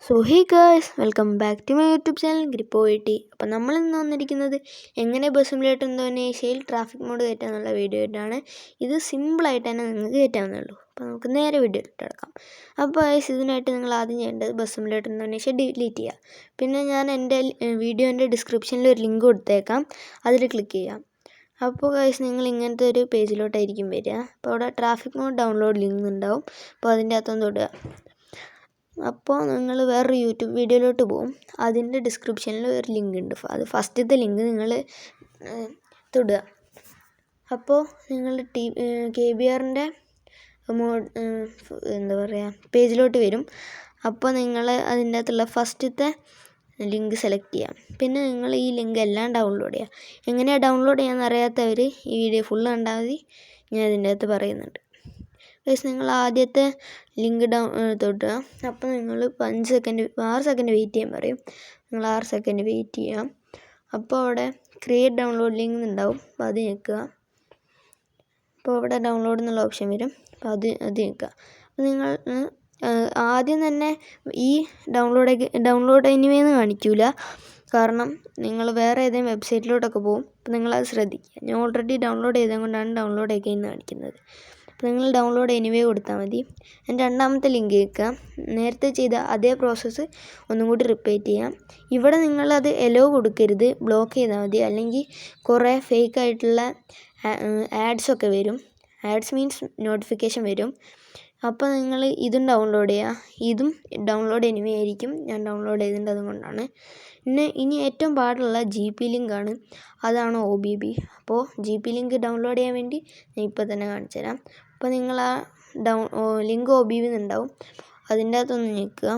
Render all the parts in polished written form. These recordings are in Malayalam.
Hey guys, welcome back to my YouTube channel ഗ്രിപ്പോയിട്ടി. അപ്പോൾ നമ്മൾ ഇന്ന് വന്നിരിക്കുന്നത് എങ്ങനെ ബസ് സിമുലേറ്റർ ഇന്തോനേഷ്യയിൽ ട്രാഫിക് മോഡ് കയറ്റാമെന്നുള്ള വീഡിയോ ആയിട്ടാണ്. ഇത് സിമ്പിളായിട്ട് തന്നെ നിങ്ങൾക്ക് കയറ്റാവുന്നേ. അപ്പോൾ നമുക്ക് നേരെ വീഡിയോ കിടക്കാം. അപ്പോൾ ഗായ്സ്, ഇതിനായിട്ട് നിങ്ങൾ ആദ്യം ചെയ്യേണ്ടത് ബസ് സിമുലേറ്റർ ഇന്തോനേഷ്യ ഡിലീറ്റ് ചെയ്യുക. പിന്നെ ഞാൻ എൻ്റെ വീഡിയോൻ്റെ ഡിസ്ക്രിപ്ഷനിൽ ഒരു ലിങ്ക് കൊടുത്തേക്കാം, അതിൽ ക്ലിക്ക് ചെയ്യാം. അപ്പോൾ ഗായ്സ്, നിങ്ങൾ ഇങ്ങനത്തെ ഒരു പേജിലോട്ടായിരിക്കും വരിക. അപ്പോൾ അവിടെ ട്രാഫിക് മോഡ് ഡൗൺലോഡ് ലിങ്ക് ഉണ്ടാവും. അപ്പോൾ അതിൻ്റെ അകത്തൊന്ന് തൊടുക. അപ്പോൾ നിങ്ങൾ വേറൊരു യൂട്യൂബ് വീഡിയോയിലോട്ട് പോകും. അതിൻ്റെ ഡിസ്ക്രിപ്ഷനിൽ ഒരു ലിങ്ക് ഉണ്ട്. അത് ഫസ്റ്റത്തെ ലിങ്ക് നിങ്ങൾ തൊടുക. അപ്പോൾ നിങ്ങൾ KBRൻ്റെ എന്താ പറയുക പേജിലോട്ട് വരും. അപ്പോൾ നിങ്ങൾ അതിൻ്റെ അകത്തുള്ള ഫസ്റ്റത്തെ ലിങ്ക് സെലക്ട് ചെയ്യാം. പിന്നെ നിങ്ങൾ ഈ ലിങ്ക് എല്ലാം ഡൗൺലോഡ് ചെയ്യുക. എങ്ങനെയാണ് ഡൗൺലോഡ് ചെയ്യാമെന്ന് അറിയാത്തവർ ഈ വീഡിയോ ഫുള്ള് കണ്ടാൽ മതി, ഞാൻ ഇതിൻ്റെ അകത്ത് പറയുന്നുണ്ട്. നിങ്ങൾ ആദ്യത്തെ ലിങ്ക് തൊട്ടുക. അപ്പോൾ നിങ്ങൾ 6 സെക്കൻഡ് വെയിറ്റ് ചെയ്യാൻ പറയും. നിങ്ങൾ 6 സെക്കൻഡ് വെയിറ്റ് ചെയ്യാം. അപ്പോൾ അവിടെ ക്രിയേറ്റ് ഡൗൺലോഡ് ലിങ്ക് ഉണ്ടാവും. അപ്പോൾ അത് ഞെക്കുക. അപ്പോൾ അവിടെ ഡൗൺലോഡ് എന്നുള്ള ഓപ്ഷൻ വരും. അപ്പോൾ അത് ഞെക്കുക. അപ്പോൾ നിങ്ങൾ ആദ്യം തന്നെ ഈ ഡൗൺലോഡ് എനിവേന്ന് കാണിക്കില്ല, കാരണം നിങ്ങൾ വേറെ ഏതെങ്കിലും വെബ്സൈറ്റിലോട്ടൊക്കെ പോകും. അപ്പോൾ നിങ്ങളത് ശ്രദ്ധിക്കുക. ഞാൻ ഓൾറെഡി ഡൗൺലോഡ് ചെയ്തത് കൊണ്ടാണ് ഡൗൺലോഡ് അഗെയിൻ കാണിക്കുന്നത്. അപ്പോൾ നിങ്ങൾ ഡൗൺലോഡ് എനിവേ കൊടുത്താൽ മതി. എൻ്റെ രണ്ടാമത്തെ ലിങ്ക് വെക്കുക. നേരത്തെ ചെയ്ത അതേ പ്രോസസ്സ് ഒന്നും കൂടി റിപ്പീറ്റ് ചെയ്യാം. ഇവിടെ നിങ്ങളത് എലോ കൊടുക്കരുത്, ബ്ലോക്ക് ചെയ്താൽ മതി. അല്ലെങ്കിൽ കുറേ ഫേക്ക് ആയിട്ടുള്ള ആഡ്സൊക്കെ വരും. ആഡ്സ് മീൻസ് നോട്ടിഫിക്കേഷൻ വരും. അപ്പോൾ നിങ്ങൾ ഇതും ഡൗൺലോഡ് ചെയ്യുക. ഇതും ഡൗൺലോഡ് എനിവേ ആയിരിക്കും. ഞാൻ ഡൗൺലോഡ് ചെയ്തിട്ടുണ്ട്, അതുകൊണ്ടാണ്. പിന്നെ ഇനി ഏറ്റവും പാടുള്ള GP ലിങ്കാണ്. അതാണ് OBB. അപ്പോൾ GP ലിങ്ക് ഡൗൺലോഡ് ചെയ്യാൻ വേണ്ടി ഞാൻ ഇപ്പോൾ തന്നെ കാണിച്ചു തരാം. അപ്പോൾ നിങ്ങൾ ആ ലിങ്ക് OBB ഉണ്ടാവും, അതിൻ്റെ അകത്തൊന്ന് ഞെക്കുക.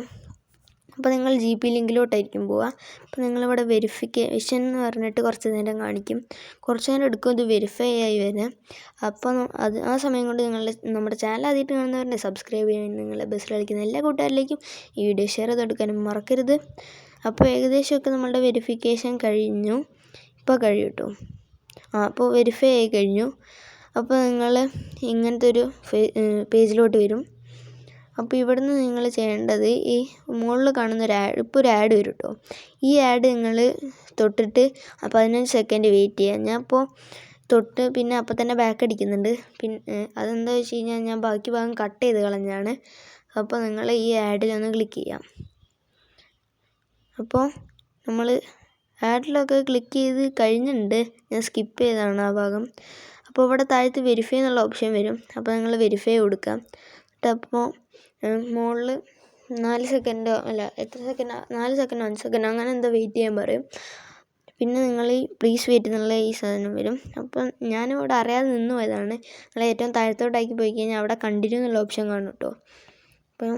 അപ്പോൾ നിങ്ങൾ GP ലിങ്കിലോട്ടായിരിക്കും പോവുക. അപ്പോൾ നിങ്ങളിവിടെ വെരിഫിക്കേഷൻ എന്ന് പറഞ്ഞിട്ട് കുറച്ച് നേരം കാണിക്കും. കുറച്ച് നേരം എടുക്കും ഇത് വെരിഫൈ ആയി വരാൻ. അപ്പോൾ ആ സമയം കൊണ്ട് നമ്മുടെ ചാനൽ ആദ്യമായിട്ട് കാണുന്നവരുടെ സബ്സ്ക്രൈബ് ചെയ്യാൻ, നിങ്ങളെ ബസ്സിൽ കളിക്കുന്ന എല്ലാ കൂട്ടുകാരിലേക്കും ഈ വീഡിയോ ഷെയർ ചെയ്തെടുക്കാനും മറക്കരുത്. അപ്പോൾ ഏകദേശമൊക്കെ നമ്മളുടെ വെരിഫിക്കേഷൻ കഴിഞ്ഞു. ഇപ്പോൾ കഴിയും കേട്ടോ. അപ്പോൾ വെരിഫൈ ആയി കഴിഞ്ഞു. അപ്പോൾ നിങ്ങൾ ഇങ്ങനത്തെ ഒരു പേജിലോട്ട് വരും. അപ്പോൾ ഇവിടുന്ന് നിങ്ങൾ ചെയ്യേണ്ടത് ഈ മുകളിൽ കാണുന്ന ഇപ്പോൾ ഒരു ആഡ് വരും കേട്ടോ. ഈ ആഡ് നിങ്ങൾ തൊട്ടിട്ട് 15 സെക്കൻഡ് വെയിറ്റ് ചെയ്യുക. ഞാൻ ഇപ്പോൾ തൊട്ട് പിന്നെ അപ്പം തന്നെ ബാക്ക് അടിക്കുന്നുണ്ട്. പിന്നെ അതെന്താ വെച്ച് കഴിഞ്ഞാൽ ഞാൻ ബാക്കി ഭാഗം കട്ട് ചെയ്ത് കളഞ്ഞാണ്. അപ്പോൾ നിങ്ങൾ ഈ ആഡിലൊന്ന് ക്ലിക്ക് ചെയ്യാം. അപ്പോൾ നമ്മൾ ആഡിലൊക്കെ ക്ലിക്ക് ചെയ്ത് കഴിഞ്ഞിട്ടുണ്ട്, ഞാൻ സ്കിപ്പ് ചെയ്തതാണ് ആ ഭാഗം. അപ്പോൾ ഇവിടെ താഴത്ത് വെരിഫൈ എന്നുള്ള ഓപ്ഷൻ വരും. അപ്പോൾ നിങ്ങൾ വെരിഫൈ കൊടുക്കാം. അപ്പോൾ മുകളിൽ 4 സെക്കൻഡോ അല്ല എത്ര സെക്കൻഡ് 4 സെക്കൻഡോ 5 സെക്കൻഡോ അങ്ങനെ എന്തോ വെയിറ്റ് ചെയ്യാൻ പറയും. പിന്നെ നിങ്ങൾ ഈ പ്ലീസ് വെയിറ്റ് എന്നുള്ള ഈ സാധനം വരും. അപ്പം ഞാനിവിടെ അറിയാതെ നിന്ന് പോയതാണ്. നിങ്ങൾ ഏറ്റവും താഴത്തോട്ടാക്കി പോയി കഴിഞ്ഞാൽ അവിടെ കണ്ടിന്യൂ എന്നുള്ള ഓപ്ഷൻ കാണും കേട്ടോ. അപ്പം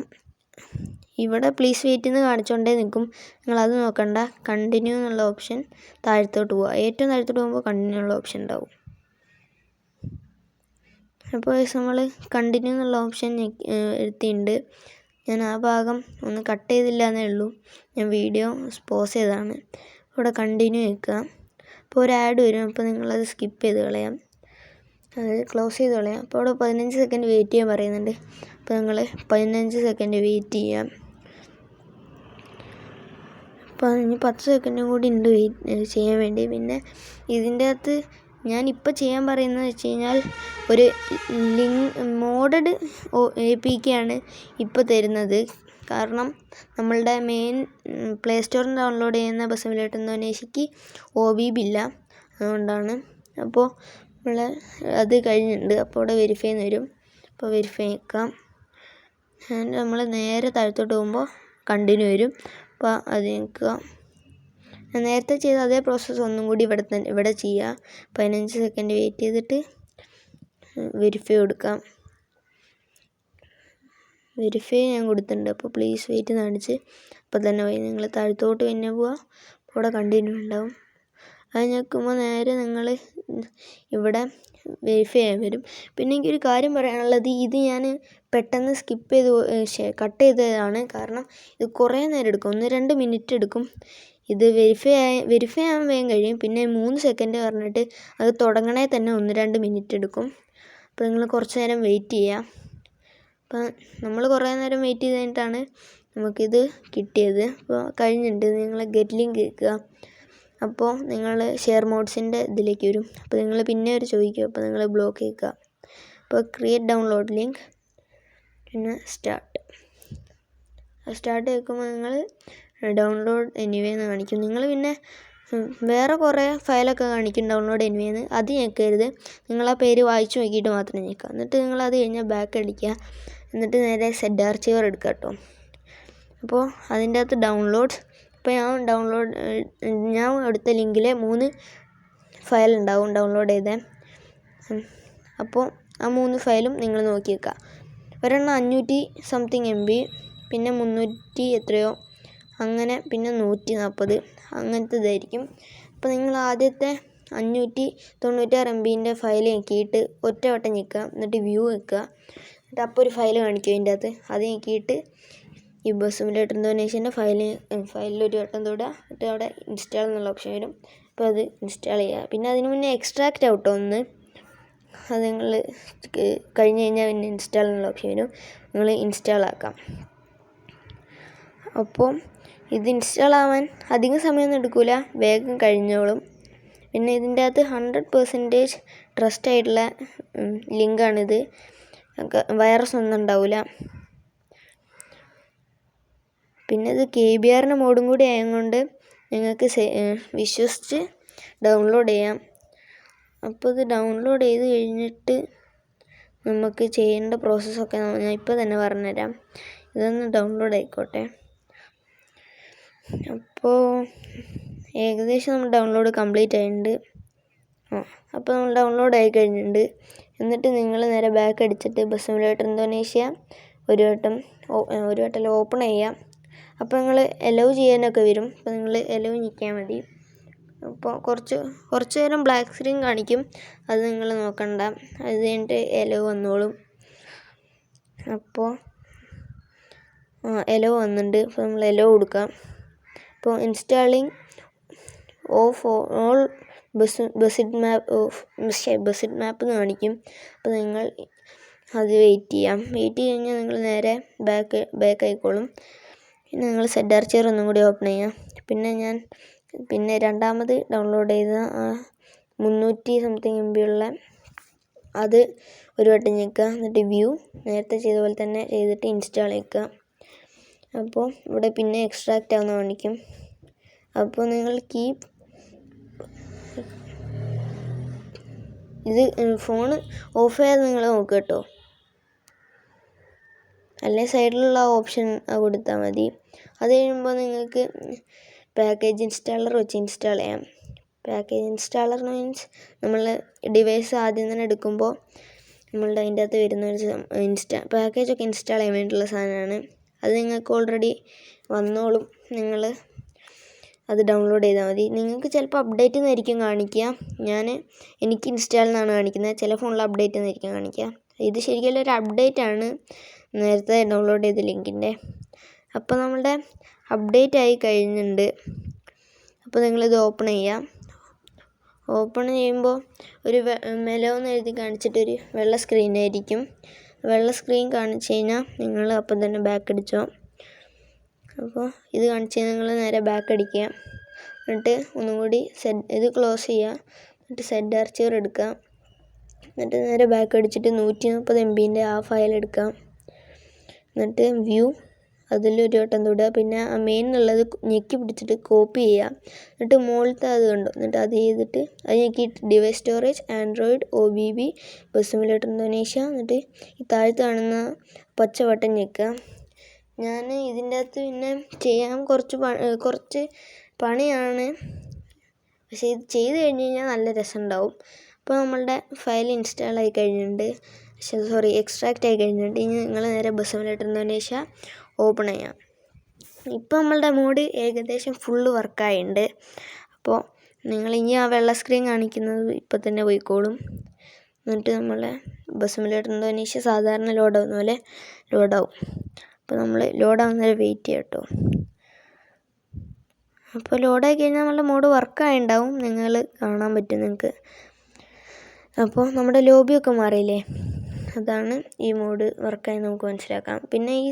ഇവിടെ പ്ലീസ് വെയിറ്റ് എന്ന് കാണിച്ചുകൊണ്ടേ നിൽക്കും. നിങ്ങളത് നോക്കണ്ട, കണ്ടിന്യൂ എന്നുള്ള ഓപ്ഷൻ താഴത്തോട്ട് പോവുക. ഏറ്റവും താഴത്തോട്ട് പോകുമ്പോൾ കണ്ടിന്യൂ എന്നുള്ള ഓപ്ഷൻ ഉണ്ടാവും. അപ്പോൾ നമ്മൾ കണ്ടിന്യൂ എന്നുള്ള ഓപ്ഷൻ എടുത്തിട്ടുണ്ട്. ഞാൻ ആ ഭാഗം ഒന്ന് കട്ട് ചെയ്തില്ല എന്നേ ഉള്ളൂ, ഞാൻ വീഡിയോ പോസ് ചെയ്തതാണ്. ഇവിടെ കണ്ടിന്യൂ വെക്കുക. അപ്പോൾ ഒരു ആഡ് വരും. അപ്പോൾ നിങ്ങളത് സ്കിപ്പ് ചെയ്ത് കളയാം, അത് ക്ലോസ് ചെയ്ത് കളയാം. അപ്പോൾ അവിടെ 15 സെക്കൻഡ് വെയിറ്റ് ചെയ്യാൻ പറയുന്നുണ്ട്. അപ്പോൾ നിങ്ങൾ 15 സെക്കൻഡ് വെയിറ്റ് ചെയ്യാം. അപ്പോൾ ഇനി 10 സെക്കൻഡും കൂടി ഉണ്ട് വെയിറ്റ് ചെയ്യാൻ വേണ്ടി. പിന്നെ ഇതിൻ്റെ അകത്ത് ഞാനിപ്പോൾ ചെയ്യാൻ പറയുന്നത് വെച്ച് കഴിഞ്ഞാൽ ഒരു മോഡഡ് APK ആണ് ഇപ്പോൾ തരുന്നത്. കാരണം നമ്മളുടെ മെയിൻ പ്ലേ സ്റ്റോറിൽ ഡൗൺലോഡ് ചെയ്യുന്ന ബസ് സിമുലേറ്റർ ഇന്തോനേഷ്യക്ക് OBB ഇല്ല, അതുകൊണ്ടാണ്. അപ്പോൾ അത് കഴിഞ്ഞിട്ടുണ്ട്. അപ്പോൾ ഇവിടെ വെരിഫൈ എന്ന് വരും. അപ്പോൾ വെരിഫൈ വെക്കാം. നമ്മൾ നേരെ താഴത്തോട്ട് പോകുമ്പോൾ കണ്ടിന്യൂ വരും. അപ്പോൾ അത് നിൽക്കുക. നേരത്തെ ചെയ്ത അതേ പ്രോസസ്സ് ഒന്നും കൂടി ഇവിടെ ചെയ്യുക. 15 സെക്കൻഡ് വെയിറ്റ് ചെയ്തിട്ട് വെരിഫൈ കൊടുക്കാം. വെരിഫൈ ഞാൻ കൊടുത്തിട്ടുണ്ട്. അപ്പോൾ പ്ലീസ് വെയിറ്റ് കാണിച്ച് അപ്പോൾ തന്നെ പോയി നിങ്ങൾ താഴത്തോട്ട് പിന്നെ പോവുക. അപ്പോൾ ഇവിടെ കണ്ടിന്യൂ ഉണ്ടാവും. അത് ഞെക്കുമ്പോൾ നേരെ നിങ്ങൾ ഇവിടെ വെരിഫൈ ചെയ്യാൻ വരും. പിന്നെ എനിക്കൊരു കാര്യം പറയാനുള്ളത്, ഇത് ഞാൻ പെട്ടെന്ന് കട്ട് ചെയ്തതാണ്. കാരണം ഇത് കുറേ നേരം എടുക്കും, 1-2 മിനിറ്റ് എടുക്കും. ഇത് വെരിഫൈ ആവാൻ വേഗം കഴിയും. പിന്നെ 3 സെക്കൻഡ് പറഞ്ഞിട്ട് അത് തുടങ്ങണേ തന്നെ 1-2 മിനിറ്റ് എടുക്കും. അപ്പോൾ നിങ്ങൾ കുറച്ച് നേരം വെയിറ്റ് ചെയ്യുക. അപ്പം നമ്മൾ കുറേ നേരം വെയിറ്റ് ചെയ്ത് കഴിഞ്ഞിട്ടാണ് നമുക്കിത് കിട്ടിയത്. അപ്പോൾ കഴിഞ്ഞിട്ടുണ്ട്. നിങ്ങൾ ഗെറ്റ് ലിങ്ക് കേൾക്കുക. അപ്പോൾ നിങ്ങൾ ഷെയർ മോഡ്സിൻ്റെ ഇതിലേക്ക് വരും. അപ്പോൾ നിങ്ങൾ പിന്നെ ചോദിക്കും. അപ്പോൾ നിങ്ങൾ ബ്ലോക്ക് കേൾക്കുക. അപ്പോൾ ക്രിയേറ്റ് ഡൗൺലോഡ് ലിങ്ക്, പിന്നെ സ്റ്റാർട്ട് കേൾക്കുമ്പോൾ നിങ്ങൾ ഡൗൺലോഡ് എനിവേ എന്ന് കാണിക്കും. നിങ്ങൾ പിന്നെ വേറെ കുറേ ഫയലൊക്കെ കാണിക്കും ഡൗൺലോഡ് എനിവേന്ന്. അത് ഞെക്കരുത്. നിങ്ങൾ ആ പേര് വായിച്ചു നോക്കിയിട്ട് മാത്രം ഞെക്കുക. എന്നിട്ട് നിങ്ങൾ അത് കഴിഞ്ഞാൽ ബാക്ക് അടിക്കുക. എന്നിട്ട് നേരെ സെഡ് ആർച്ചീവർ എടുക്കുക കേട്ടോ. അപ്പോൾ അതിൻ്റെ അകത്ത് ഡൗൺലോഡ്സ്, ഇപ്പോൾ ഞാൻ എടുത്ത ലിങ്കിൽ 3 ഫയൽ ഉണ്ടാവും ഡൗൺലോഡ് ചെയ്തേ. അപ്പോൾ ആ 3 ഫയലും നിങ്ങൾ നോക്കി വെക്കുക. ഒരെണ്ണം 500 സംതിങ് MB, പിന്നെ 300 എത്രയോ അങ്ങനെ, പിന്നെ 140 അങ്ങനത്തെ ഇതായിരിക്കും. അപ്പോൾ നിങ്ങൾ ആദ്യത്തെ 596 MBൻ്റെ ഫയൽ ഞെക്കിയിട്ട് ഒറ്റ വട്ടം ഞെക്കുക. എന്നിട്ട് വ്യൂ വെക്കുക. എന്നിട്ട് അപ്പോൾ ഒരു ഫയൽ കാണിക്കും അതിൻ്റെ അകത്ത്. അത് ഞെക്കിയിട്ട് ഈ ബസ് സിമുലേറ്റർ ഇന്തോനേഷ്യൻ്റെ ഫയലിൽ ഒരു വട്ടം തൊടുക. എന്നിട്ട് അവിടെ ഇൻസ്റ്റാൾ എന്നുള്ള ഓപ്ഷൻ വരും. അപ്പോൾ അത് ഇൻസ്റ്റാൾ ചെയ്യുക. പിന്നെ അതിന് മുന്നേ എക്സ്ട്രാക്റ്റ് ഔട്ടോ ഒന്ന്, അത് നിങ്ങൾ കഴിഞ്ഞ് കഴിഞ്ഞാൽ പിന്നെ ഇൻസ്റ്റാൾ എന്നുള്ള ഓപ്ഷൻ വരും. നിങ്ങൾ ഇൻസ്റ്റാൾ ആക്കാം. അപ്പോൾ ഇത് ഇൻസ്റ്റാൾ ആവാൻ അധികം സമയമൊന്നും എടുക്കില്ല, വേഗം കഴിഞ്ഞോളും. പിന്നെ ഇതിൻ്റെ അകത്ത് 100% ട്രസ്റ്റ് ആയിട്ടുള്ള ലിങ്കാണിത്. വൈറസ് ഒന്നും ഉണ്ടാവില്ല. പിന്നെ ഇത് KBR മോഡും കൂടി ആയതുകൊണ്ട് നിങ്ങൾക്ക് വിശ്വസിച്ച് ഡൗൺലോഡ് ചെയ്യാം. അപ്പോൾ ഇത് ഡൗൺലോഡ് ചെയ്ത് കഴിഞ്ഞിട്ട് നമുക്ക് ചെയ്യേണ്ട പ്രോസസ്സൊക്കെ ഞാൻ ഇപ്പോൾ തന്നെ പറഞ്ഞുതരാം. ഇതൊന്ന് ഡൗൺലോഡ് ആയിക്കോട്ടെ. അപ്പോൾ ഏകദേശം നമ്മൾ ഡൗൺലോഡ് കംപ്ലീറ്റ് ആയിട്ടുണ്ട്. അപ്പോൾ നമ്മൾ ഡൗൺലോഡ് ആയി കഴിഞ്ഞിട്ടുണ്ട്. എന്നിട്ട് നിങ്ങൾ നേരെ ബാക്ക് അടിച്ചിട്ട് ബസ് സിമുലേറ്റർ ഇന്തോനേഷ്യ ഒരു വട്ടം ഓപ്പൺ ചെയ്യാം. അപ്പോൾ നിങ്ങൾ എലോ ചെയ്യാനൊക്കെ വരും. അപ്പോൾ നിങ്ങൾ എലോ ഞെക്കിയാൽ മതി. അപ്പോൾ കുറച്ച് നേരം ബ്ലാക്ക് സ്ക്രീൻ കാണിക്കും. അത് നിങ്ങൾ നോക്കണ്ട. അത് കഴിഞ്ഞിട്ട് എലോ വന്നോളും. അപ്പോൾ എലോ വന്നിട്ടുണ്ട്. അപ്പോൾ നമ്മൾ എലോ കൊടുക്കാം. അപ്പോൾ ഇൻസ്റ്റാളിങ് ഓഫ് ഓൾ ബസിഡ് മാപ്പ് എന്ന് കാണിക്കും. അപ്പോൾ നിങ്ങൾ അത് വെയിറ്റ് കഴിഞ്ഞാൽ നിങ്ങൾ നേരെ ബാക്ക് ആയിക്കോളും. പിന്നെ നിങ്ങൾ സെഡ് ആർച്ചീവർ ഒന്നും കൂടി ഓപ്പൺ ചെയ്യാം. പിന്നെ രണ്ടാമത് ഡൗൺലോഡ് ചെയ്ത 300 സംതിങ് MB ഉള്ള അത് ഒരു വട്ടം ഞെക്കുക. എന്നിട്ട് വ്യൂ നേരത്തെ ചെയ്ത പോലെ തന്നെ ചെയ്തിട്ട് ഇൻസ്റ്റാൾ ചെയ്യുക. അപ്പോൾ ഇവിടെ പിന്നെ എക്സ്ട്രാക്റ്റ് ആവുന്ന കാണിക്കും. അപ്പോൾ നിങ്ങൾ ഇത് ഫോൺ ഓഫ് ചെയ്യാതെ നിങ്ങൾ നോക്കുക കേട്ടോ. അല്ലെങ്കിൽ സൈഡിലുള്ള ഓപ്ഷൻ കൊടുത്താൽ മതി. അത് കഴിയുമ്പോൾ നിങ്ങൾക്ക് പാക്കേജ് ഇൻസ്റ്റാളർ വെച്ച് ഇൻസ്റ്റാൾ ചെയ്യാം. പാക്കേജ് ഇൻസ്റ്റാളർ മീൻസ് നമ്മൾ ഡിവൈസ് ആദ്യം തന്നെ എടുക്കുമ്പോൾ നമ്മളുടെ അതിൻ്റെ അകത്ത് വരുന്ന ഒരു പാക്കേജൊക്കെ ഇൻസ്റ്റാൾ ചെയ്യാൻ വേണ്ടിയിട്ടുള്ള സാധനമാണ്. അത് നിങ്ങൾക്ക് ഓൾറെഡി വന്നോളും. നിങ്ങൾ അത് ഡൗൺലോഡ് ചെയ്താൽ മതി. നിങ്ങൾക്ക് ചിലപ്പോൾ അപ്ഡേറ്റ് എന്നായിരിക്കും കാണിക്കുക. എനിക്ക് ഇൻസ്റ്റാൾ എന്നാണ് കാണിക്കുന്നത്. ചില ഫോണിൽ അപ്ഡേറ്റ് എന്നായിരിക്കും കാണിക്കുക. ഇത് ശരിക്കും ഒരു അപ്ഡേറ്റ് ആണ് നേരത്തെ ഡൗൺലോഡ് ചെയ്ത ലിങ്കിൻ്റെ. അപ്പോൾ നമ്മളുടെ അപ്ഡേറ്റ് ആയി കഴിഞ്ഞിട്ടുണ്ട്. അപ്പോൾ നിങ്ങളിത് ഓപ്പൺ ചെയ്യാം. ഓപ്പൺ ചെയ്യുമ്പോൾ ഒരു മെലോ എന്ന് എഴുതി കാണിച്ചിട്ടൊരു വെള്ള സ്ക്രീനായിരിക്കും. വെള്ള സ്ക്രീൻ കാണിച്ചു കഴിഞ്ഞാൽ നിങ്ങൾ അപ്പം തന്നെ ബാക്ക് അടിച്ചോ. അപ്പോൾ ഇത് കാണിച്ച് കഴിഞ്ഞാൽ നിങ്ങൾ നേരെ ബാക്ക് അടിക്കുക. എന്നിട്ട് ഒന്നും കൂടി ഇത് ക്ലോസ് ചെയ്യുക. എന്നിട്ട് സെഡ് ആർച്ചീവർ എടുക്കുക. എന്നിട്ട് നേരെ ബാക്ക് അടിച്ചിട്ട് 130 MBൻ്റെ ആ ഫയൽ എടുക്കാം. എന്നിട്ട് വ്യൂ അതിലൊരു വട്ടം തൊടുക. പിന്നെ ആ മെയിൻ എന്നുള്ളത് ഞെക്കി പിടിച്ചിട്ട് കോപ്പി ചെയ്യുക. എന്നിട്ട് മുകളിലത്തെ അത് കണ്ടോ, എന്നിട്ട് അത് ചെയ്തിട്ട് അത് ഞെക്കിയിട്ട് device storage Android OBB bus simulator Indonesia. എന്നിട്ട് ഈ താഴത്ത് കാണുന്ന പച്ച ബട്ടൺ ഞെക്കുക. ഞാൻ ഇതിൻ്റെ അകത്ത് പിന്നെ ചെയ്യാൻ കുറച്ച് പണിയാണ്, പക്ഷേ ഇത് ചെയ്ത് കഴിഞ്ഞ് കഴിഞ്ഞാൽ നല്ല രസമുണ്ടാവും. അപ്പോൾ നമ്മളുടെ ഫയൽ ഇൻസ്റ്റാൾ ആയി കഴിഞ്ഞിട്ടുണ്ട്. എക്സ്ട്രാക്റ്റ് ആയി കഴിഞ്ഞിട്ടുണ്ട്. ഇനി നിങ്ങൾ നേരെ ബസ് സിമുലേറ്റർ ഇന്തോനേഷ്യ ഓപ്പൺ ചെയ്യാം. ഇപ്പോൾ നമ്മളുടെ മോഡ് ഏകദേശം ഫുള്ള് വർക്കായിട്ടുണ്ട്. അപ്പോൾ നിങ്ങൾ ഇനി ആ വെള്ള സ്ക്രീൻ കാണിക്കുന്നത് ഇപ്പോൾ തന്നെ പോയിക്കോളും. എന്നിട്ട് നമ്മളെ ബസ് സിമുലേറ്റർ ഇന്തോനേഷ്യ സാധാരണ ലോഡാവുന്ന പോലെ ലോഡാവും. അപ്പോൾ നമ്മൾ ലോഡാവുന്നവരെ വെയിറ്റ് ചെയ്യാം കേട്ടോ. അപ്പോൾ ലോഡായി കഴിഞ്ഞാൽ നമ്മളുടെ മോഡ് വർക്കായിട്ടുണ്ടാവും. നിങ്ങൾ കാണാൻ പറ്റും നിങ്ങൾക്ക്. അപ്പോൾ നമ്മുടെ ലോബിയൊക്കെ മാറിയില്ലേ. അതാണ് ഈ മോഡ് വർക്കായി നമുക്ക് മനസ്സിലാക്കാം. പിന്നെ ഈ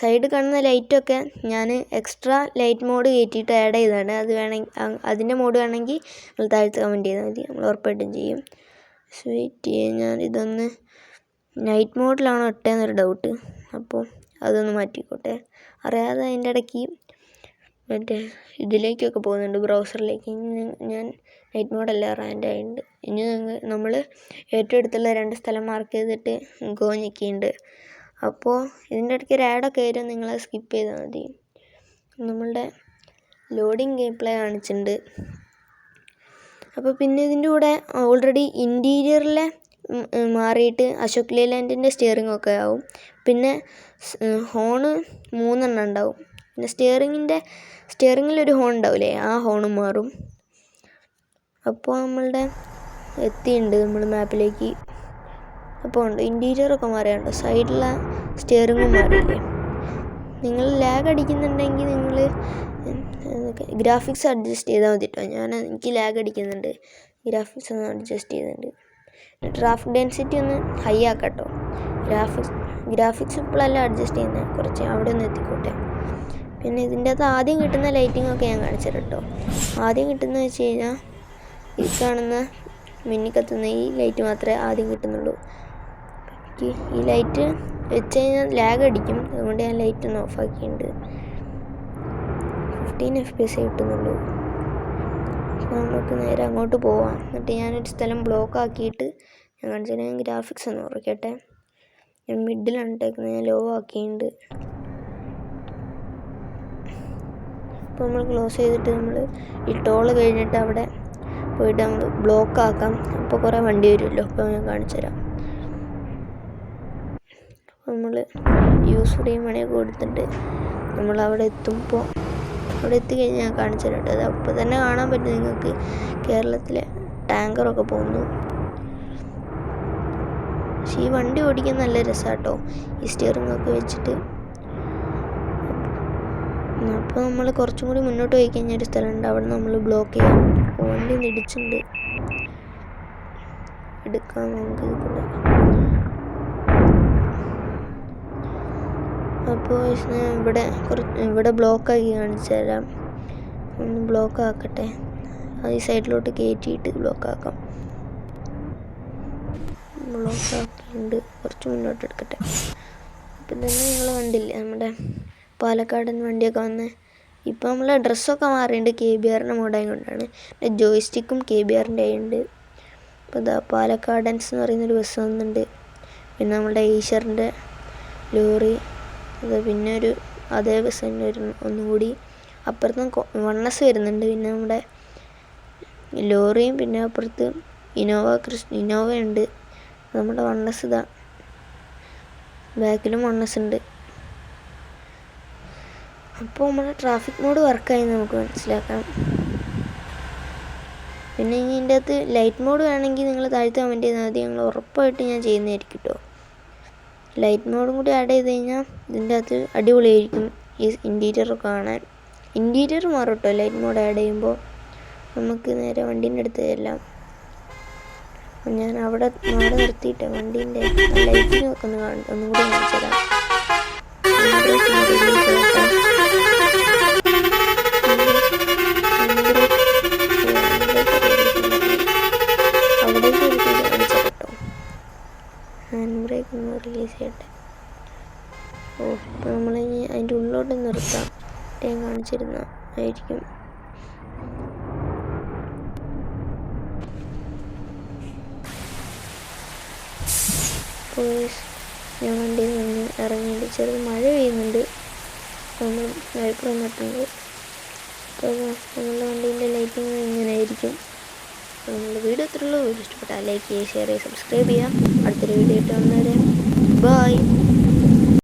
സൈഡ് കാണുന്ന ലൈറ്റൊക്കെ ഞാൻ എക്സ്ട്രാ ലൈറ്റ് മോഡ് കയറ്റിയിട്ട് ആഡ് ചെയ്തതാണ്. അത് വേണമെങ്കിൽ അതിൻ്റെ മോഡ് വേണമെങ്കിൽ നമ്മൾ താഴത്ത് കമൻറ്റ് ചെയ്താൽ മതി, നമ്മൾ ഉറപ്പായിട്ടും ചെയ്യും. വെയിറ്റ് ചെയ്യാം, ഞാൻ ഇതൊന്ന് നൈറ്റ് മോഡിലാണോ ഇട്ടതെന്നൊരു ഡൗട്ട്. അപ്പോൾ അതൊന്ന് മാറ്റിക്കോട്ടെ. അറിയാതെ അതിൻ്റെ ഇടയ്ക്ക് മറ്റേ ഇതിലേക്കൊക്കെ പോകുന്നുണ്ട്, ബ്രൗസറിലേക്ക്. ഞാൻ നൈറ്റ് മോഡല്ല റാൻഡ് ആയിട്ടുണ്ട്. ഇനി നമ്മൾ ഏറ്റവും അടുത്തുള്ള 2 സ്ഥലം മാർക്ക് ചെയ്തിട്ട് ഗോ ഞെക്കിയിട്ടുണ്ട്. അപ്പോൾ ഇതിൻ്റെ ഇടയ്ക്ക് ഒരു ആഡൊക്കെ വരും, നിങ്ങളത് സ്കിപ്പ് ചെയ്താൽ മതി. നമ്മളുടെ ലോഡിങ് ഗെയിം പ്ലേ കാണിച്ചിട്ടുണ്ട്. അപ്പോൾ പിന്നെ ഇതിൻ്റെ കൂടെ ഓൾറെഡി ഇൻറ്റീരിയറിലെ മാറിയിട്ട് അശോക് ലേലാൻഡിൻ്റെ സ്റ്റിയറിംഗ് ഒക്കെ ആവും. പിന്നെ ഹോണ് 3 എണ്ണം ഉണ്ടാവും. പിന്നെ സ്റ്റിയറിങ്ങിലൊരു ഹോൺ ഉണ്ടാവില്ലേ, ആ ഹോണും മാറും. അപ്പോൾ നമ്മളുടെ എത്തിയിട്ടുണ്ട് നമ്മൾ മാപ്പിലേക്ക്. അപ്പോൾ ഉണ്ട് ഇൻറ്റീരിയറൊക്കെ മാറിയുണ്ട്, സൈഡിലെ സ്റ്റിയറിങ്ങും മാറിയില്ലേ. നിങ്ങൾ ലാഗ് അടിക്കുന്നുണ്ടെങ്കിൽ നിങ്ങൾ ഗ്രാഫിക്സ് അഡ്ജസ്റ്റ് ചെയ്താൽ മതി കേട്ടോ. എനിക്ക് ലാഗ് അടിക്കുന്നുണ്ട്, ഗ്രാഫിക്സ് ഒന്ന് അഡ്ജസ്റ്റ് ചെയ്തിട്ടുണ്ട്. ട്രാഫിക് ഡെൻസിറ്റി ഒന്ന് ഹൈ ആക്കാം കേട്ടോ. ഗ്രാഫിക്സ് ഇപ്പോഴല്ല അഡ്ജസ്റ്റ് ചെയ്യുന്നത്, കുറച്ച് അവിടെ ഒന്ന് എത്തിക്കോട്ടെ. പിന്നെ ഇതിൻ്റെ അകത്ത് ആദ്യം കിട്ടുന്ന ലൈറ്റിങ്ങൊക്കെ ഞാൻ കാണിച്ചു തരാം കേട്ടോ. ആദ്യം കിട്ടുന്നത് വെച്ച് കഴിഞ്ഞാൽ ഈ കാണുന്ന മിന്നിക്കത്തുന്ന ഈ ലൈറ്റ് മാത്രമേ ആദ്യം കിട്ടുന്നുള്ളൂ. ഈ ലൈറ്റ് വെച്ച് കഴിഞ്ഞാൽ ലാഗ് അടിക്കും, അതുകൊണ്ട് ഞാൻ ലൈറ്റ് ഒന്ന് ഓഫാക്കിയിട്ടുണ്ട്. 15 FPS കിട്ടുന്നുള്ളൂ. നമുക്ക് നേരെ അങ്ങോട്ട് പോവാം. എന്നിട്ട് ഞാനൊരു സ്ഥലം ബ്ലോക്ക് ആക്കിയിട്ട് ഞാൻ കാണിച്ചാൽ ഞാൻ ഗ്രാഫിക്സ് ഒന്ന് കുറയ്ക്കട്ടെ. ഞാൻ മിഡിലാണ് ഇട്ടേക്കുന്നത്, ഞാൻ ലോ ആക്കിയിട്ടുണ്ട്. അപ്പോൾ നമ്മൾ ക്ലോസ് ചെയ്തിട്ട് നമ്മൾ ഈ ടോള് കഴിഞ്ഞിട്ട് അവിടെ പോയിട്ട് നമ്മൾ ബ്ലോക്ക് ആക്കാം. അപ്പോൾ കുറേ വണ്ടി വരുമല്ലോ, അപ്പോൾ ഞാൻ കാണിച്ചു തരാം. അപ്പോൾ നമ്മൾ യൂസ് ഫ്രീ മണിയൊക്കെ കൊടുത്തിട്ട് നമ്മൾ അവിടെ എത്തുമ്പോൾ അവിടെ എത്തിക്കഴിഞ്ഞാൽ ഞാൻ കാണിച്ചു തരാം കേട്ടോ. അത് അപ്പോൾ തന്നെ കാണാൻ പറ്റും നിങ്ങൾക്ക്. കേരളത്തിലെ ടാങ്കറൊക്കെ പോകുന്നു. പക്ഷേ ഈ വണ്ടി ഓടിക്കാൻ നല്ല രസമാണ് കേട്ടോ, ഈ സ്റ്റിയറിങ്ങൊക്കെ വെച്ചിട്ട്. അപ്പോൾ നമ്മൾ കുറച്ചും കൂടി മുന്നോട്ട് പോയി കഴിഞ്ഞാൽ ഒരു സ്ഥലമുണ്ട്, അവിടെ നമ്മൾ ബ്ലോക്ക് ചെയ്യാം. വണ്ടി ഒന്ന് ഇടിച്ചിട്ടുണ്ട്, എടുക്കാം നമുക്ക് ഇതിൽ. അപ്പോൾ ഇവിടെ ബ്ലോക്കാക്കി കാണിച്ചു തരാം. ഒന്ന് ബ്ലോക്ക് ആക്കട്ടെ, അത് ഈ സൈഡിലോട്ട് കയറ്റിയിട്ട് ബ്ലോക്ക് ആക്കാം. ബ്ലോക്ക് ആക്കിയിട്ടുണ്ട്, കുറച്ച് മുന്നോട്ട് എടുക്കട്ടെ. അപ്പം തന്നെ നിങ്ങൾ കണ്ടില്ലേ നമ്മുടെ പാലക്കാടൻ വണ്ടിയൊക്കെ വന്ന്. ഇപ്പോൾ നമ്മളെ ഡ്രസ്സൊക്കെ മാറിയിട്ടുണ്ട്, KBRൻ്റെ മോഡായ കൊണ്ടാണ്. പിന്നെ ജോയ്സ്റ്റിക്കും KBRൻ്റെ ആയിട്ടുണ്ട്. അപ്പോൾ ഇതാ പാലക്കാടൻസ് എന്ന് പറയുന്നൊരു ബസ് വന്നിട്ടുണ്ട്. പിന്നെ നമ്മുടെ ഈശ്വറിൻ്റെ ലോറി, അത് പിന്നെ അതേ ബസ് തന്നെ വരുന്നു. ഒന്നുകൂടി അപ്പുറത്ത് വണ്ണസ് വരുന്നുണ്ട്. പിന്നെ നമ്മുടെ ലോറിയും പിന്നെ അപ്പുറത്ത് ഇന്നോവ ഉണ്ട്. നമ്മുടെ വണ്ണസ് ഇതാ ബാക്കിലും വണ്ണസ് ഉണ്ട്. അപ്പോൾ നമ്മുടെ ട്രാഫിക് മോഡ് വർക്കായി നമുക്ക് മനസ്സിലാക്കാം. പിന്നെ ഇനി ഇതിൻ്റെ അകത്ത് ലൈറ്റ് മോഡ് വേണമെങ്കിൽ നിങ്ങൾ താഴത്ത് കമൻറ്റ് ചെയ്താൽ മതി, ഞങ്ങൾ ഉറപ്പായിട്ട് ഞാൻ ചെയ്യുന്നതായിരിക്കും കേട്ടോ. ലൈറ്റ് മോഡും കൂടി ആഡ് ചെയ്ത് കഴിഞ്ഞാൽ ഇതിൻ്റെ അകത്ത് അടിപൊളിയായിരിക്കും ഈ ഇൻറ്റീരിയറൊക്കെ കാണാൻ. ഇൻറ്റീരിയർ മാറും കേട്ടോ ലൈറ്റ് മോഡ് ആഡ് ചെയ്യുമ്പോൾ. നമുക്ക് നേരെ വണ്ടീൻ്റെ അടുത്ത് എല്ലാം ഞാൻ അവിടെ നിർത്തിയിട്ട് വണ്ടീൻ്റെ ലൈറ്റിംഗ് ഒക്കെ ഒന്നുകൂടി കാണിച്ചു തരാം. ഹാൻഡ് ബ്രേക്ക് ഒന്ന് റിലീസ് ചെയ്യട്ടെ. അപ്പോൾ നമ്മളിനി അതിൻ്റെ ഉള്ളിലോട്ട് നിർത്താം. ഞാൻ കാണിച്ചിരുന്നതായിരിക്കും. അപ്പോൾ ഞാൻ വണ്ടിയിൽ നിന്ന് ഇറങ്ങിയിട്ട് ചെറിയ മഴ പെയ്യുന്നുണ്ട്. നമ്മൾ വൈപ്പർ വന്നിട്ടുണ്ട്. അപ്പോൾ നമ്മളുടെ വണ്ടീൻ്റെ ലൈറ്റിങ് ഇങ്ങനെ ആയിരിക്കും. നമ്മുടെ വീഡിയോ ഇത്രയുള്ളൂ. ഇഷ്ടപ്പെട്ടാൽ ലൈക്ക് ചെയ്യുക, ഷെയർ ചെയ്യുക, സബ്സ്ക്രൈബ് ചെയ്യുക. അടുത്തൊരു വീഡിയോ ഇട്ട് വന്നവരെ ബൈ.